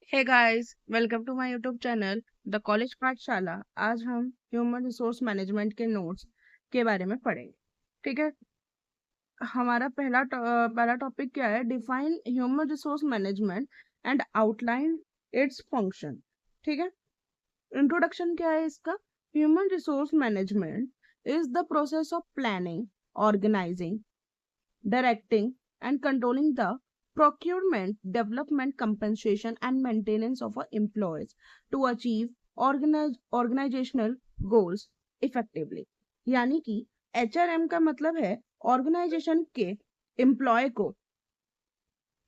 Hey guys, welcome to my YouTube channel the college Pathshala. आज हम human resource management के notes के बारे में पढ़ेंगे। ठीक है। हमारा पहला टॉपिक क्या है? Define human resource management and outline its function. ठीक है। इंट्रोडक्शन क्या है इसका? Human resource management is the process of planning, organising, directing and controlling the procurement, development, compensation, and maintenance of our employees to achieve organizational goals effectively। यानी कि HRM का मतलब है ऑर्गेनाइजेशन के एम्प्लॉय को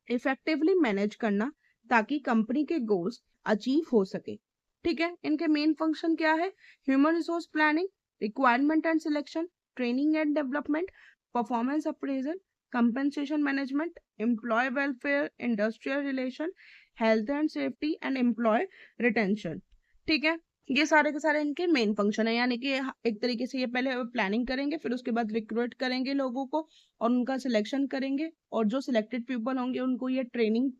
इफेक्टिवली मैनेज करना ताकि company के गोल्स अचीव हो सके। ठीक है। इनके मेन फंक्शन क्या है? Human resource planning, requirement and selection, training and development, performance appraisal, compensation management, employ welfare, industrial relation, health and safety and employ retention. ठीक है। ये सारे के सारे इनके मेन फंक्शन है। यानी कि एक तरीके से ये पहले प्लानिंग करेंगे, फिर उसके बाद रिक्रूट करेंगे लोगों को और उनका सिलेक्शन करेंगे, और जो सिलेक्टेड पीपल होंगे उनको ये ट्रेनिंग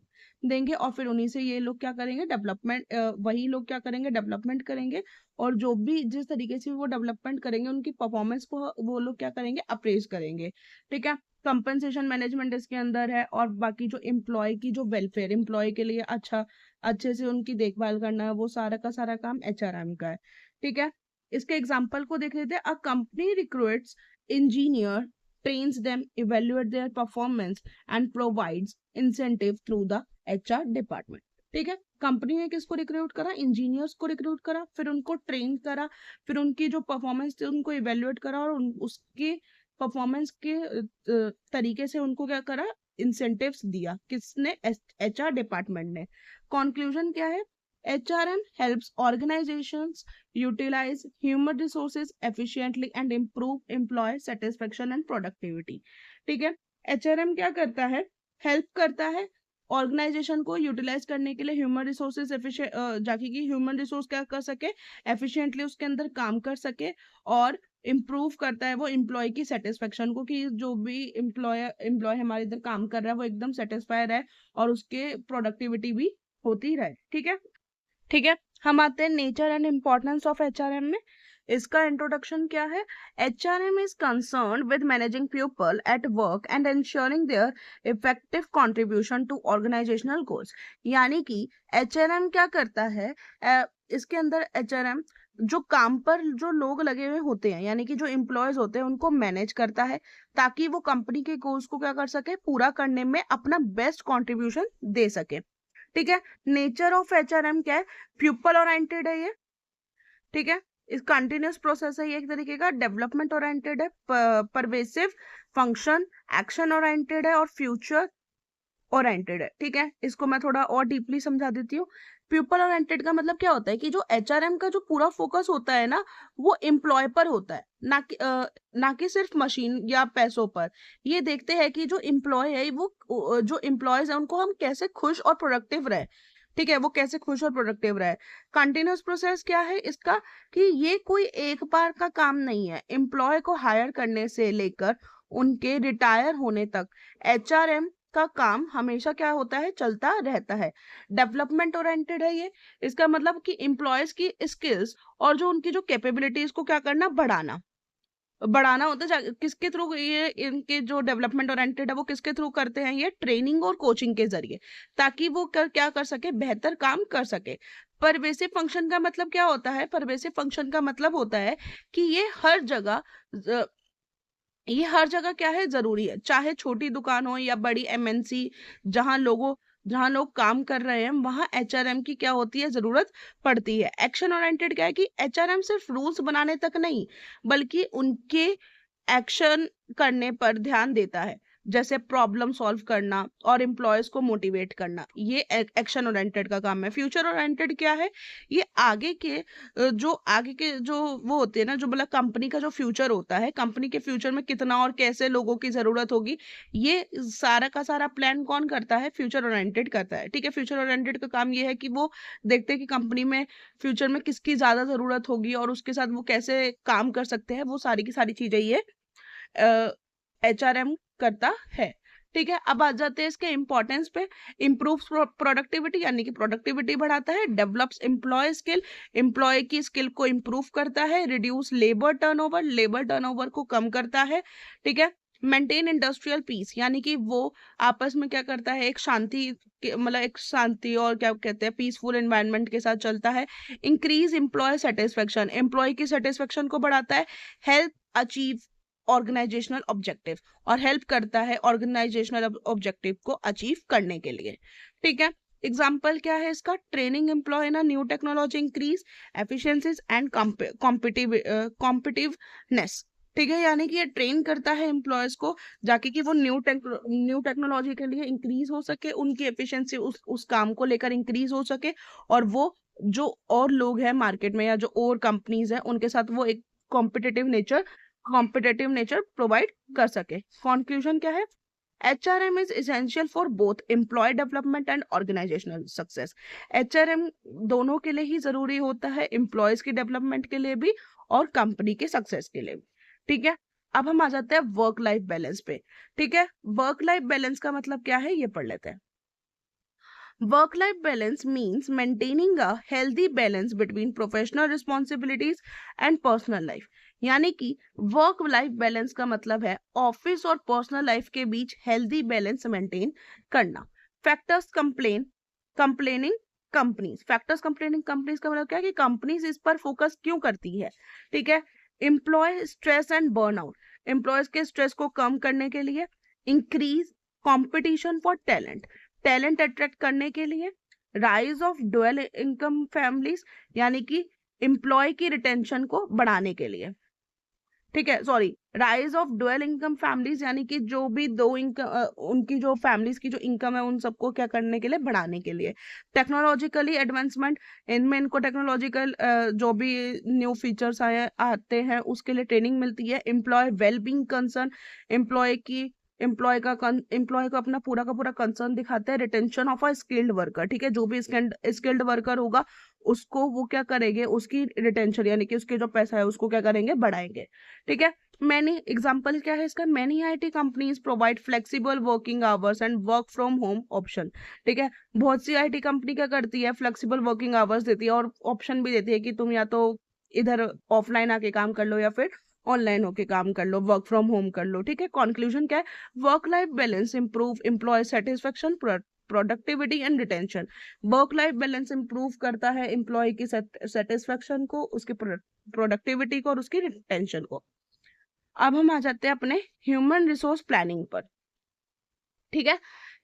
देंगे, और फिर उन्हीं से ये लोग क्या करेंगे? डेवलपमेंट, वही लोग क्या करेंगे? डेवलपमेंट करेंगे। और जो भी जिस तरीके से वो डेवलपमेंट करेंगे उनकी परफॉर्मेंस को वो लोग क्या करेंगे? अप्रेज करेंगे। ठीक है। कंपनसेशन मैनेजमेंट इसके अंदर है, और बाकी जो एम्प्लॉय की जो वेलफेयर, एम्प्लॉय के लिए अच्छे से उनकी देखभाल करना है, वो सारा का सारा काम HRM का है। ठीक है। इसके एग्जाम्पल को देख लेते हैं। A company recruits engineer, trains them, evaluate their performance and provides incentive through the HR department। ठीक है। कंपनी ने किसको रिक्रूट करा? इंजीनियर्स को रिक्रूट करा, फिर उनको ट्रेन करा, फिर उनकी जो परफॉर्मेंस थी उनको इवेल्युएट करा, और उसके परफॉर्मेंस के तरीके से उनको क्या करा? इंसेंटिव्स दिया। किसने? HR डिपार्टमेंट ने। कंक्लूजन क्या है? HRM helps organizations utilize human resources efficiently and improve employee satisfaction and productivity। ठीक है। HRM क्या करता है? हेल्प करता है ऑर्गेनाइजेशन को यूटिलाइज करने के लिए ह्यूमन रिसोर्सेज एफिशिएंट, जाकि कि ह्यूमन रिसोर्स क्या कर सके? एफिशिएंटली उसके अंदर काम कर सके, और इम्प्रूव करता है वो एम्प्लॉय की सेटिस्फेक्शन को, कि जो भी एम्प्लॉय हमारे इधर काम कर रहा है वो एकदम सेटिस्फाइड है और उसके प्रोडक्टिविटी भी होती रहे। ठीक है। ठीक है। हम आते हैं nature and importance of HRM में। इसका इंट्रोडक्शन क्या है? HRM is concern with managing people at work and ensuring their effective contribution to organisational goals. यानी कि HRM क्या करता है? इसके अंदर HRM जो काम पर जो लोग लगे हुए होते हैं, यानी कि जो एम्प्लॉयज होते हैं, उनको मैनेज करता है ताकि वो कंपनी के गोल्स को क्या कर सके? पूरा करने में अपना बेस्ट कंट्रीब्यूशन दे सके। ठीक है। नेचर ऑफ HRM क्या है? प्यूपल ओरिएंटेड है ये। ठीक है। इस कंटिन्यूस प्रोसेस है ये, एक तरीके का डेवलपमेंट ओरिएंटेड है, परवेसिव, फंक्शन, एक्शन ओरिएंटेड है, और फ्यूचर ओरिएंटेड है। ठीक है। इसको मैं थोड़ा और डीपली समझा देती हूँ। पीपल ओरिएंटेड का मतलब क्या होता है? कि जो HRM का जो पूरा फोकस होता है ना, वो एम्प्लॉय पर होता है, ना कि सिर्फ मशीन या पैसों पर। ये देखते हैं कि जो एम्प्लॉय है, वो जो एम्प्लॉयज है उनको हम कैसे खुश और प्रोडक्टिव रहे। ठीक है। वो कैसे खुश और प्रोडक्टिव रहे। कंटिन्यूस प्रोसेस क्या है इसका? कि ये कोई एक बार का काम नहीं है। एम्प्लॉय को हायर करने से लेकर उनके रिटायर होने तक HRM का काम हमेशा क्या होता है? चलता रहता है। डेवलपमेंट ओरिएंटेड है ये। इसका मतलब कि एम्प्लॉयज की स्किल्स और जो उनकी जो कैपेबिलिटीज को क्या करना? बढ़ाना। बढ़ाना होता है किसके थ्रू? ये इनके जो डेवलपमेंट ओरिएंटेड है वो किसके थ्रू करते हैं? ये ट्रेनिंग और कोचिंग के जरिए, ताकि वो क्या कर सके? बेहतर काम कर सके। परवेसिव फंक्शन का मतलब क्या होता है? परवेसिव फंक्शन का मतलब होता है कि ये हर जगह क्या है? जरूरी है। चाहे छोटी दुकान हो या बड़ी MNC, जहां लोग काम कर रहे हैं, वहां HRM की क्या होती है? जरूरत पड़ती है। एक्शन ओरिएंटेड क्या है? कि HRM सिर्फ रूल्स बनाने तक नहीं, बल्कि उनके एक्शन करने पर ध्यान देता है, जैसे प्रॉब्लम सॉल्व करना और एम्प्लॉयज को मोटिवेट करना। ये एक्शन ओरिएंटेड का काम है। फ्यूचर ओरिएंटेड क्या है? ये आगे के जो वो होते हैं ना, जो मतलब कंपनी का जो फ्यूचर होता है, कंपनी के फ्यूचर में कितना और कैसे लोगों की जरूरत होगी, ये सारा का सारा प्लान कौन करता है? फ्यूचर ओरिएंटेड करता है। ठीक है। फ्यूचर ओरिएंटेड का काम ये है कि वो देखते हैं कि कंपनी में फ्यूचर में किसकी ज्यादा जरूरत होगी और उसके साथ वो कैसे काम कर सकते हैं। वो सारी की सारी चीजें ये HRM करता है। ठीक है, अब आ जाते हैं इसके इंपॉर्टेंस पे। इम्प्रूव प्रोडक्टिविटी यानी कि प्रोडक्टिविटी बढ़ाता है। डेवलप्स एम्प्लॉय स्किल, एम्प्लॉय की स्किल को इम्प्रूव करता है। Reduce labour turnover, labour turnover को कम करता है। ठीक है, मेंटेन इंडस्ट्रियल पीस यानी कि वो आपस में क्या करता है, एक शांति मतलब एक शांति और क्या कहते हैं पीसफुल एनवायरनमेंट के साथ चलता है। इंक्रीज एम्प्लॉय सेटिस्फेक्शन, एम्प्लॉय की सेटिस्फेक्शन को बढ़ाता है। हेल्प अचीव ऑर्गेनाइजेशनल ऑब्जेक्टिव, और हेल्प करता है ऑर्गेनाइजेशनल ऑब्जेक्टिव को अचीव करने के लिए। ठीक है, एग्जाम्पल क्या है इसका, training employ in new technology increase efficiencies and competitiveness. ठीक है, यानी कि ये ट्रेन करता है एम्प्लॉयज को जाके कि वो न्यू टेक्नोलॉजी के लिए इंक्रीज हो सके, उनकी एफिशिएंसी उस काम को लेकर इंक्रीज हो सके, और वो जो और लोग हैं मार्केट में या जो और कंपनीज हैं उनके साथ वो एक कॉम्पिटिटिव नेचर प्रोवाइड कर सके। कंक्लूजन क्या है, HRM is essential for both employee development and organizational success। HRM दोनों के लिए ही जरूरी होता है, एम्प्लॉयज की डेवलपमेंट के लिए भी और कंपनी के सक्सेस के लिए भी। ठीक है, अब हम आ जाते हैं वर्क लाइफ बैलेंस पे। ठीक है, वर्क लाइफ बैलेंस का मतलब क्या है ये पढ़ लेते हैं। Work life balance means maintaining a healthy balance between professional responsibilities and personal life। यानी कि वर्क लाइफ बैलेंस का मतलब है ऑफिस और पर्सनल लाइफ के बीच हेल्दी बैलेंस मेंटेन करना। Factors complaining companies, factors complaining companies का मतलब क्या है कि कंपनीज इस पर फोकस क्यों करती है। ठीक है, employ stress and burnout, employees के स्ट्रेस को कम करने के लिए। Increase competition for talent, talent attract करने के लिए। Rise of dual income families, यानी कि एम्प्लॉय की रिटेंशन को बढ़ाने के लिए। ठीक है, sorry, rise of dual income families यानी कि जो भी दो इनकम उनकी जो फैमिलीज की जो इनकम है उन सबको क्या करने के लिए, बढ़ाने के लिए। टेक्नोलॉजिकली एडवांसमेंट, इनमें इनको टेक्नोलॉजिकल जो भी न्यू फीचर्स आते हैं उसके लिए ट्रेनिंग मिलती है। एम्प्लॉय वेलबींग कंसर्न, एम्प्लॉय को अपना पूरा का पूरा कंसर्न दिखाते हैं। Retention of a skilled worker, ठीक है, जो भी स्किल्ड वर्कर होगा उसको वो क्या करेंगे, उसकी रिटेंशन यानी कि उसके जो पैसा है उसको क्या करेंगे, बढ़ाएंगे। ठीक है, मैनी एग्जांपल क्या है इसका, many IT companies provide flexible working hours and work from home option. ठीक है, बहुत सी आईटी कंपनी क्या करती है, फ्लेक्सिबल वर्किंग आवर्स देती है और ऑप्शन भी देती है कि तुम या तो इधर ऑफलाइन आके काम कर लो या फिर ऑनलाइन होके काम कर लो, वर्क फ्रॉम होम कर लो। ठीक है, कंक्लूजन क्या है, work life balance improve employ satisfaction, productivity and retention. Work life balance improve करता है एम्प्लॉय की सेटिस्फेक्शन को, उसकी प्रोडक्टिविटी को और उसकी रिटेंशन को। अब हम आ जाते हैं अपने ह्यूमन रिसोर्स प्लानिंग पर। ठीक है,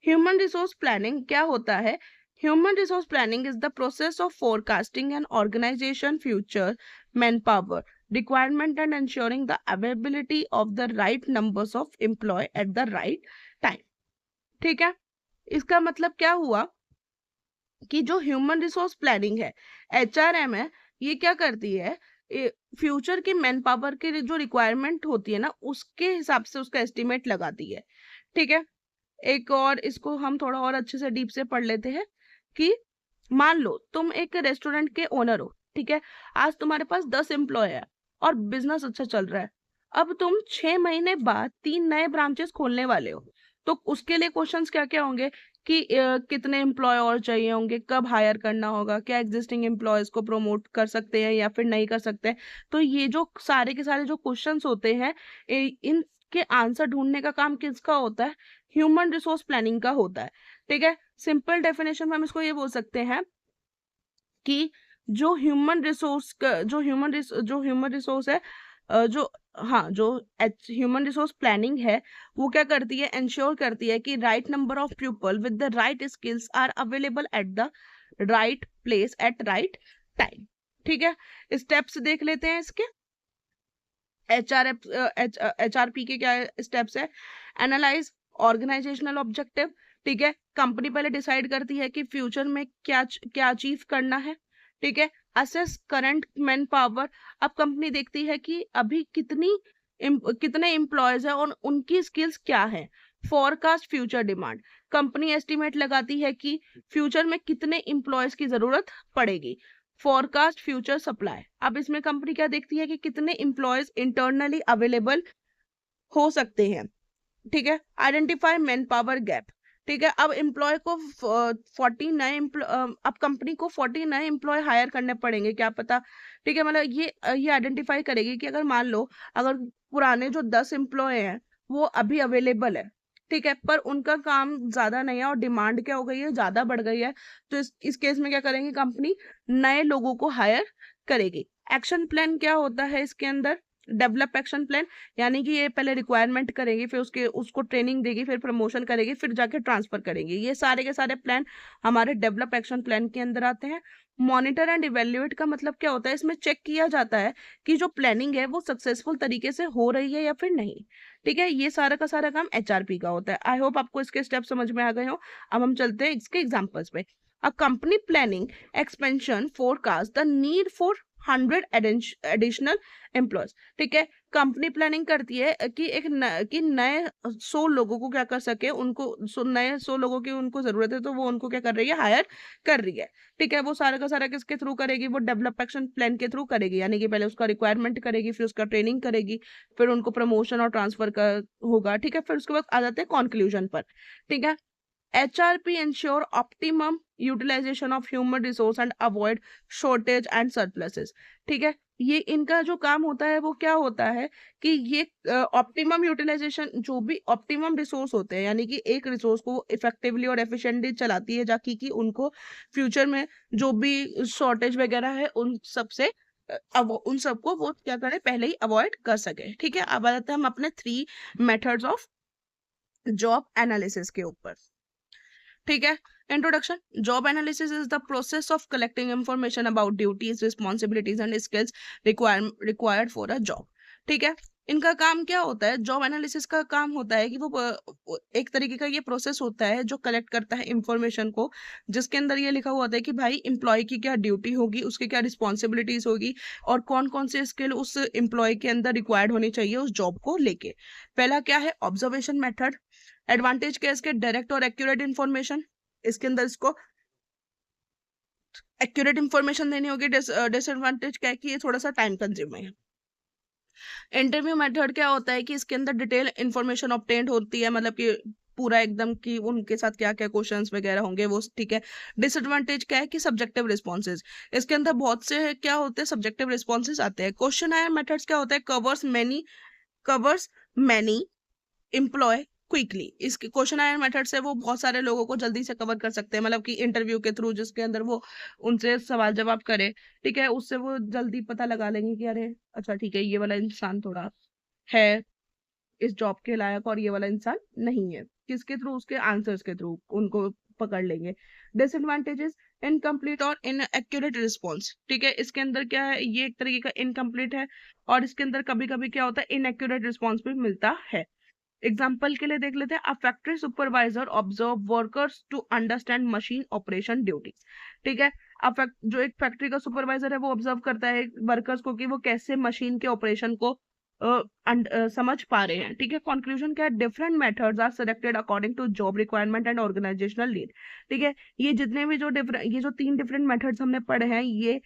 ह्यूमन रिसोर्स प्लानिंग क्या होता है, human resource planning is the process of forecasting and organisation future manpower requirement and ensuring the availability of the right numbers of employee at the right time। ठीक है, इसका मतलब क्या हुआ कि जो ह्यूमन रिसोर्स प्लानिंग है, HRM है, ये क्या करती है, फ्यूचर के मैन पावर के जो रिक्वायरमेंट होती है ना उसके हिसाब से उसका एस्टिमेट लगाती है। ठीक है, एक और इसको हम थोड़ा और अच्छे से डीप से पढ़ लेते हैं कि मान लो तुम एक रेस्टोरेंट के ओनर हो। ठीक है, आज तुम्हारे पास 10 एम्प्लॉय है और बिजनेस अच्छा चल रहा है। अब तुम 6 महीने बाद 3 नए ब्रांचेस खोलने वाले हो, तो उसके लिए क्वेश्चंस क्या क्या होंगे कि कितने एम्प्लॉय और चाहिए होंगे, कब हायर करना होगा, क्या एग्जिस्टिंग एम्प्लॉयज को प्रमोट कर सकते हैं या फिर नहीं कर सकते हैं। तो ये जो सारे के सारे जो क्वेश्चंस होते हैं इनके आंसर ढूंढने का काम किसका होता है, ह्यूमन रिसोर्स प्लानिंग का होता है। ठीक है, सिंपल डेफिनेशन में हम इसको ये बोल सकते हैं कि जो ह्यूमन रिसोर्स है जो हाँ जो ह्यूमन रिसोर्स प्लानिंग है वो क्या करती है, इंश्योर करती है कि right number of people with the right skills are available at the right place at right time. ठीक है, स्टेप्स देख लेते हैं इसके। HRP के क्या स्टेप्स है, एनालाइज ऑर्गेनाइजेशनल ऑब्जेक्टिव। ठीक है, कंपनी पहले डिसाइड करती है कि फ्यूचर में क्या क्या अचीव करना है। ठीक है, असेस करंट मैन पावर, अब कंपनी देखती है कि अभी कितने एम्प्लॉयज हैं और उनकी स्किल्स क्या है। Forecast future demand, company estimate लगाती है कि फ्यूचर में कितने एम्प्लॉयज की जरूरत पड़ेगी। फॉरकास्ट फ्यूचर सप्लाई, अब इसमें कंपनी क्या देखती है कि कितने एम्प्लॉयज इंटरनली अवेलेबल हो सकते हैं। ठीक है, आइडेंटिफाई मैन पावर गैप। ठीक है, अब एम्प्लॉय को 40 नए अब कंपनी को 40 नए एम्प्लॉय हायर करने पड़ेंगे, क्या पता। ठीक है, मतलब ये आइडेंटिफाई करेगी कि अगर मान लो अगर पुराने जो 10 एम्प्लॉय हैं वो अभी अवेलेबल है, ठीक है, पर उनका काम ज्यादा नहीं है और डिमांड क्या हो गई है, ज्यादा बढ़ गई है, तो इस केस में क्या करेंगे, कंपनी नए लोगों को हायर करेगी। एक्शन प्लान क्या होता है इसके अंदर, डेवलप एक्शन प्लान, यानी कि ये पहले रिक्वायरमेंट करेगी, फिर उसको ट्रेनिंग देगी, फिर प्रमोशन करेगी, फिर जाके ट्रांसफर करेगी। ये सारे के सारे प्लान हमारे डेवलप एक्शन प्लान के अंदर आते हैं। मॉनिटर एंड इवेल्युएट का मतलब क्या होता है, इसमें चेक किया जाता है कि जो प्लानिंग है वो सक्सेसफुल तरीके से हो रही है या फिर नहीं। ठीक है, ये सारा का सारा काम एचआरपी का होता है। आई होप आपको इसके स्टेप समझ में आ गए हो। अब हम चलते हैं इसके एग्जाम्पल्स पे। A company planning expansion forecast the need for 100 additional employees. ठीक है, कंपनी प्लानिंग करती है कि कि नए 100 लोगों को क्या कर सके, उनको नए 100 लोगों की उनको जरूरत है, तो वो उनको क्या कर रही है, हायर कर रही है। ठीक है, वो सारा का सारा किसके थ्रू करेगी, वो डेवलप एक्शन प्लान के थ्रू करेगी, यानी कि पहले उसका रिक्वायरमेंट करेगी, फिर उसका ट्रेनिंग करेगी, फिर उनको प्रमोशन और ट्रांसफर का होगा। ठीक है, फिर उसके बाद आ जाते हैं कॉन्क्लूजन पर। ठीक है, HRP ensure optimum utilization of human resource and avoid shortage and surpluses। ठीक है, ये इनका जो काम होता है वो क्या होता है कि ये ऑप्टिमम यूटिलाइजेशन, जो भी ऑप्टिमम रिसोर्स होते हैं, यानी कि एक रिसोर्स को इफेक्टिवली और एफिशिएंटली चलाती है, जाकि कि उनको फ्यूचर में जो भी शॉर्टेज वगैरह है उन सब से अब उन सबको वो क्या करें, पहले ही अवॉइड कर सके। ठीक है, अब आ जाते हैं हम अपने 3 मेथड्स ऑफ जॉब एनालिसिस के ऊपर। ठीक है, introduction. Job analysis is the process of collecting information about duties, responsibilities and skills required for a job. ठीक है, इनका काम क्या होता है, जॉब एनालिसिस का काम होता है कि वो एक तरीके का ये प्रोसेस होता है जो कलेक्ट करता है इंफॉर्मेशन को, जिसके अंदर ये लिखा हुआ होता है कि भाई एम्प्लॉय की क्या ड्यूटी होगी, उसकी क्या रिस्पॉन्सिबिलिटीज होगी, और कौन कौन से स्किल उस एम्प्लॉय के अंदर रिक्वायर्ड होनी चाहिए उस जॉब को लेके। पहला क्या है, ऑब्जर्वेशन मेथड। एडवांटेज क्या है इसके, डायरेक्ट और एक्यूरेट इन्फॉर्मेशन, इसके अंदर इसको एक्यूरेट इन्फॉर्मेशन देनी होगी। डिसएडवांटेज क्या है कि ये थोड़ा सा टाइम कंज्यूमिंग है। इंटरव्यू मेथड क्या होता है कि इसके अंदर डिटेल इन्फॉर्मेशन ऑब्टेन्ड होती है, मतलब कि पूरा एकदम कि उनके साथ क्या क्या क्वेश्चंस वगैरह होंगे वो। ठीक है, डिसएडवांटेज क्या है कि सब्जेक्टिव रिस्पॉन्सेज, इसके अंदर बहुत से क्या होते हैं, सब्जेक्टिव रिस्पॉन्सेज आते हैं। क्वेश्चन आयर मेथड्स क्या होता है, कवर्स मैनी एम्प्लॉय क्विकली। इस क्वेश्चन आयर मेथड से वो बहुत सारे लोगों को जल्दी से कवर कर सकते हैं, मतलब कि इंटरव्यू के थ्रू जिसके अंदर वो उनसे सवाल जवाब करे। ठीक है, उससे वो जल्दी पता लगा लेंगे कि अरे अच्छा ठीक है, ये वाला इंसान थोड़ा है इस जॉब के लायक और ये वाला इंसान नहीं है, किसके थ्रू, उसके आंसर्स के थ्रू उनको पकड़ लेंगे। डिसएडवांटेजेस, इनकम्प्लीट और इनएक्यूरेट रिस्पॉन्स। ठीक है, इसके अंदर क्या है, ये एक तरीके का इनकम्प्लीट है, और इसके अंदर कभी कभी क्या होता है, इनएक्यूरेट रिस्पॉन्स भी मिलता है। एग्जाम्पल के लिए देख लेते हैं, a factory supervisor observe workers to understand machine operation duties. ठीक है, जो एक फैक्ट्री का सुपरवाइजर है वो ऑब्जर्व करता है वर्कर्स को कि वो कैसे मशीन के ऑपरेशन को समझ पा रहे हैं। ठीक है, कंक्लूजन क्या है, different methods are selected according to job requirement and organisational need. ठीक है, ये जितने भी ये जो 3 डिफरेंट मेथड्स हमने पढ़े हैं, ये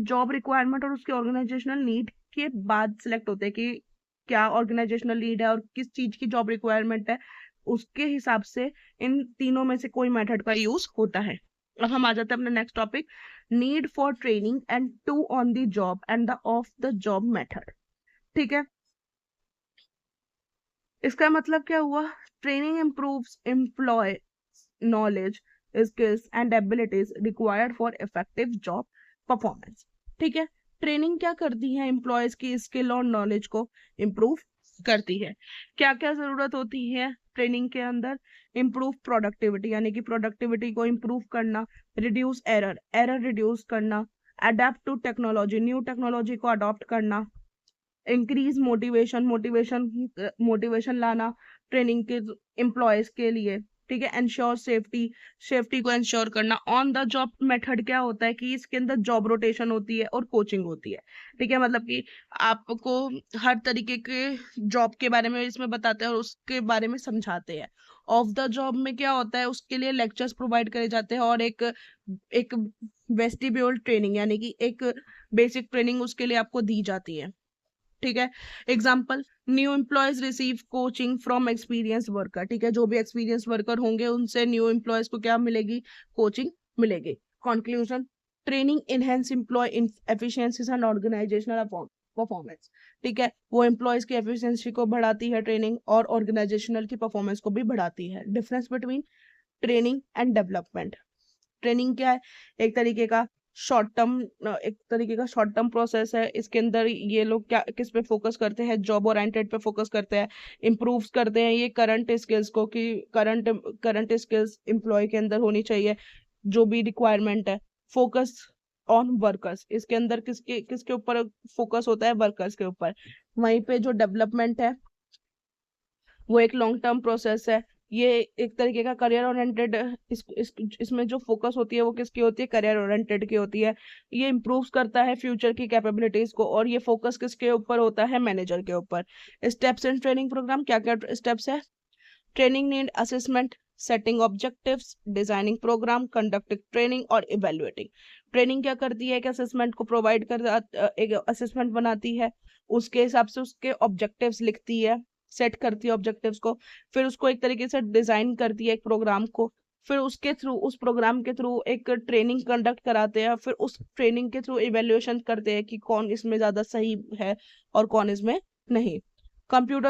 जॉब रिक्वायरमेंट और उसके ऑर्गेनाइजेशनल नीड के बाद सिलेक्ट होते हैं कि क्या ऑर्गेनाइजेशनल नीड है और किस चीज की जॉब रिक्वायरमेंट है, उसके हिसाब से इन तीनों में से कोई मेथड का यूज होता है। अब हम आ जाते हैं अपने next topic, need for training and to on the job and the off the job method. ठीक है, इसका मतलब क्या हुआ, training improves employ knowledge, skills and abilities required for effective job performance. ठीक है, ट्रेनिंग क्या करती है, एम्प्लॉयज की स्किल और नॉलेज को इम्प्रूव करती है। क्या क्या जरूरत होती है ट्रेनिंग के अंदर, इम्प्रूव प्रोडक्टिविटी, यानी कि प्रोडक्टिविटी को इम्प्रूव करना, रिड्यूस एरर रिड्यूस करना, adapt to technology, new technology को अडॉप्ट करना, इंक्रीज मोटिवेशन लाना ट्रेनिंग के एम्प्लॉयज के लिए। ठीक है, एंश्योर सेफ्टी को एंश्योर करना। ऑन द जॉब मेथड क्या होता है कि इसके अंदर जॉब रोटेशन होती है और कोचिंग होती है। ठीक है, मतलब कि आपको हर तरीके के जॉब के बारे में इसमें बताते हैं और उसके बारे में समझाते हैं। ऑफ द जॉब में क्या होता है, उसके लिए लेक्चर्स प्रोवाइड करे जाते हैं और एक वेस्टिब्यूल ट्रेनिंग, यानी कि एक बेसिक ट्रेनिंग उसके लिए आपको दी जाती है। ठीक है। Example, new employees receive coaching from experience worker, ठीक है, जो भी एक्सपीरियंस वर्कर होंगे उनसे न्यू एम्प्लॉयज को क्या मिलेगी, कोचिंग मिलेगी। Conclusion, training enhance employ efficiencies and organisational performance, ठीक है, वो एम्प्लॉयज की एफिशिएंसी को बढ़ाती है ट्रेनिंग, और ऑर्गेनाइजेशनल की परफॉर्मेंस को भी बढ़ाती है। Difference between training and development, training क्या है, एक तरीके का शॉर्ट टर्म प्रोसेस है। इसके अंदर ये लोग क्या किस पे फोकस करते हैं, जॉब ओरिएंटेड पे फोकस करते हैं, इम्प्रूव करते हैं ये करंट स्किल्स को, कि करंट स्किल्स एम्प्लॉय के अंदर होनी चाहिए, जो भी रिक्वायरमेंट है। फोकस ऑन वर्कर्स, इसके अंदर किसके किसके ऊपर फोकस होता है, वर्कर्स के ऊपर। वहीं पे जो डेवलपमेंट है वो एक लॉन्ग टर्म प्रोसेस है। ये एक तरीके का करियर ओरिएंटेड, इसमें जो फोकस होती है वो किसकी होती है, करियर ओरिएंटेड की होती है। ये इम्प्रूव करता है फ्यूचर की कैपेबिलिटीज को, और ये फोकस किसके ऊपर होता है, मैनेजर के ऊपर। स्टेप्स इन ट्रेनिंग प्रोग्राम, क्या क्या स्टेप्स है, training need assessment, setting objectives, designing programme, conducting training और इवेल्युएटिंग। ट्रेनिंग क्या करती है कि असेसमेंट को प्रोवाइड एक असेसमेंट बनाती है, उसके हिसाब से उसके ऑब्जेक्टिव्स लिखती है, सेट करती है ऑब्जेक्टिव्स को, फिर उसको एक तरीके से डिजाइन करती है एक प्रोग्राम को, फिर उसके थ्रू उस प्रोग्राम के थ्रू एक ट्रेनिंग कंडक्ट कराते हैं, फिर उस ट्रेनिंग के थ्रू इवेल्युएशन करते हैं कि कौन इसमें ज्यादा सही है और कौन इसमें नहीं। कंप्यूटर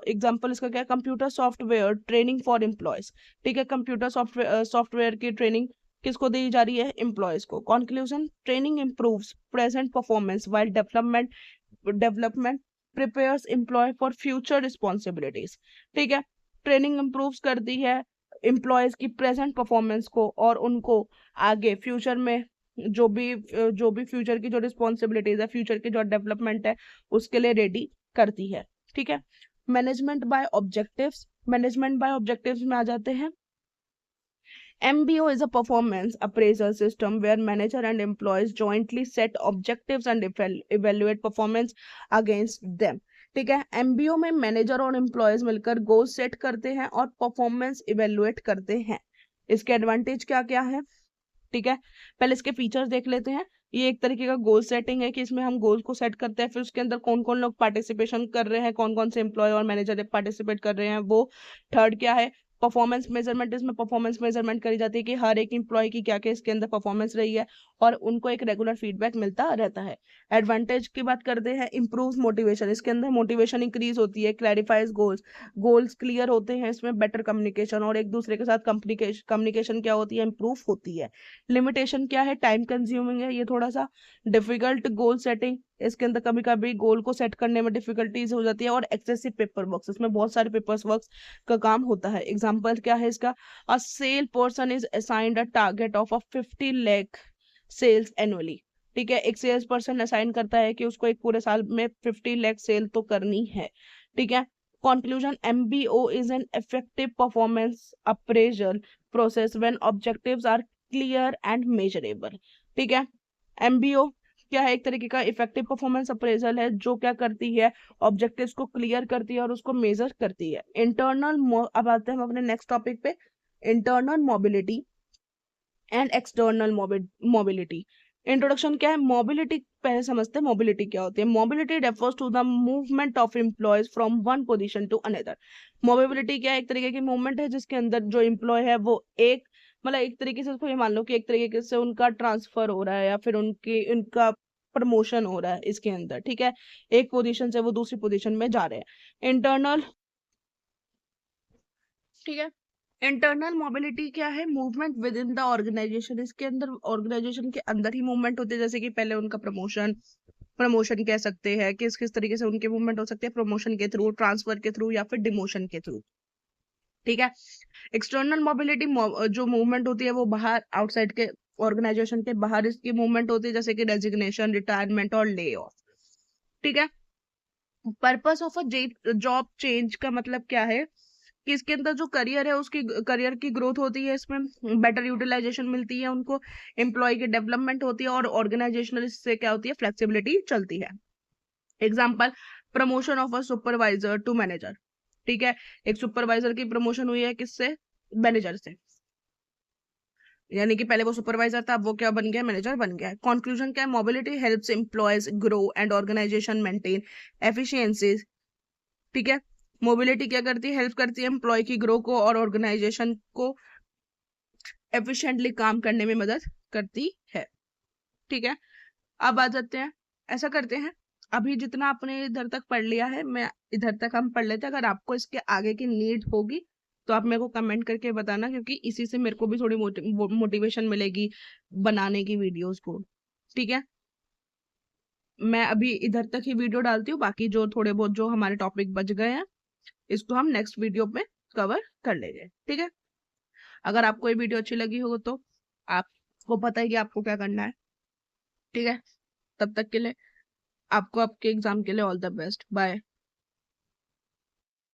एग्जांपल इसका क्या है, computer software training for employees, ठीक है, कंप्यूटर सॉफ्टवेयर की ट्रेनिंग किसको दी जा रही है, एम्प्लॉयज को। Conclusion, training improves present performance while development prepares employ for future responsibilities, ठीक है, ट्रेनिंग इंप्रूव्स करती है एम्प्लॉयज की प्रेजेंट परफॉर्मेंस को, और उनको आगे फ्यूचर में जो भी फ्यूचर की जो रिस्पॉन्सिबिलिटीज है, फ्यूचर की जो डेवलपमेंट है, उसके लिए रेडी करती है, ठीक है। मैनेजमेंट बाय ऑब्जेक्टिव्स में आ जाते हैं। MBO is a performance appraisal system where manager and employees jointly set objectives and evaluate performance against them, ठीक है। MBO में मैनेजर और एम्प्लॉयज मिलकर गोल सेट करते हैं और परफॉर्मेंस इवेलुएट करते हैं। इसके एडवांटेज क्या क्या है, ठीक है, पहले इसके फीचर्स देख लेते हैं। ये एक तरीके का गोल सेटिंग है कि इसमें हम गोल को सेट करते हैं, फिर उसके अंदर कौन कौन लोग पार्टिसिपेशन कर रहे हैं, कौन कौन से एम्प्लॉय और मैनेजर पार्टिसिपेट कर रहे हैं वो। थर्ड क्या है, परफॉर्मेंस मेजरमेंट, इसमें परफॉर्मेंस मेजरमेंट करी जाती है कि हर एक एम्प्लॉय की क्या क्या इसके अंदर परफॉर्मेंस रही है, और उनको एक रेगुलर फीडबैक मिलता रहता है। एडवांटेज की बात करते हैं, इंप्रूव मोटिवेशन, इसके अंदर मोटिवेशन इंक्रीज होती है, क्लैरिफाइज गोल्स क्लियर होते हैं, इसमें बेटर कम्युनिकेशन, और एक दूसरे के साथ कम्युनिकेशन क्या होती है, इंप्रूव होती है। लिमिटेशन क्या है, टाइम कंज्यूमिंग है, ये थोड़ा सा डिफिकल्ट गोल सेटिंग, इसके अंदर कभी कभी गोल को सेट करने में डिफिकल्टीज हो जाती है, और एक्सेसिव पेपर वर्क, इसमें बहुत सारे पेपर वर्क का काम होता है। एग्जाम्पल क्या है इसका, a sale person is assigned a target of 50 lakh sales annually, ठीक है, एक सेल्स पर्सन असाइन करता है कि उसको एक पूरे साल में 50 लाख सेल तो करनी है, ठीक है। Conclusion, MBO is an effective performance appraisal process when objectives are clear and measurable, ठीक है। MBO क्या है, एक तरीके का इफेक्टिव परफॉर्मेंस अप्रेजल है, जो क्या करती है, ऑब्जेक्टिव्स को क्लियर करती है और उसको मेजर करती है। अब आते हैं हम अपने नेक्स्ट टॉपिक पे, internal mobility and external mobility. Introduction क्या है, मोबिलिटी पहले समझते हैं, मोबिलिटी क्या होती है। Mobility refers to the movement of employees from one position to another. Mobility क्या है, एक तरीके की मूवमेंट है जिसके अंदर जो एम्प्लॉय है वो एक तरीके से उसको ये मान लो कि एक तरीके से उनका ट्रांसफर हो रहा है, या फिर उनका प्रमोशन हो रहा है इसके अंदर, ठीक है, एक पोजीशन से वो दूसरी पोजीशन में जा रहे हैं। इंटरनल, ठीक है, इंटरनल मोबिलिटी क्या है, movement within the organisation, इसके अंदर ऑर्गेनाइजेशन के अंदर ही मूवमेंट होती है, जैसे कि पहले उनका प्रमोशन कह सकते हैं, किस किस तरीके से उनके मूवमेंट हो सकते हैं, प्रमोशन के थ्रू, ट्रांसफर के थ्रू, या फिर डिमोशन के थ्रू, ठीक है। एक्सटर्नल मोबिलिटी जो मूवमेंट होती है वो बाहर, आउटसाइड के ऑर्गेनाइजेशन के बाहर इसकी मूवमेंट होती है, जैसे कि रेजिग्नेशन, रिटायरमेंट और ले ऑफ, ठीक है। Purpose of a job change का मतलब क्या है कि इसके अंदर जो करियर है उसकी करियर की ग्रोथ होती है, इसमें बेटर यूटिलाइजेशन मिलती है उनको, एम्प्लॉय की डेवलपमेंट होती है, और ऑर्गेनाइजेशनल इससे क्या होती है, फ्लेक्सिबिलिटी चलती है। Example, promotion of a supervisor to manager, ठीक है, एक सुपरवाइजर की प्रमोशन हुई है किससे, मैनेजर से। यानी कि पहले वो सुपरवाइजर था, अब वो क्या बन गया, मैनेजर बन गया है। कंक्लूजन क्या है, mobility helps employees grow and organisation maintain efficiencies. ठीक है, मोबिलिटी क्या करती है, हेल्प करती है एम्प्लॉय की ग्रो को और ऑर्गेनाइजेशन को एफिशिएंटली काम करने में मदद करती है। ठीक है, अब आ जाते हैं, ऐसा करते हैं, अभी जितना आपने इधर तक पढ़ लिया है, मैं इधर तक हम पढ़ लेते हैं। अगर आपको इसके आगे की नीड होगी तो आप मेरे को कमेंट करके बताना, क्योंकि इसी से मेरे को भी थोड़ी मोटिवेशन मिलेगी बनाने की वीडियोस को। ठीक है, मैं अभी इधर तक ही वीडियो डालती हूँ, बाकी जो थोड़े बहुत जो हमारे टॉपिक बच गए हैं इसको हम नेक्स्ट वीडियो में कवर कर लेंगे। ठीक है, अगर आपको ये वीडियो अच्छी लगी हो तो आपको पता है कि आपको क्या करना है। ठीक है, तब तक के लिए आपको आपके एग्जाम के लिए ऑल द बेस्ट, बाय।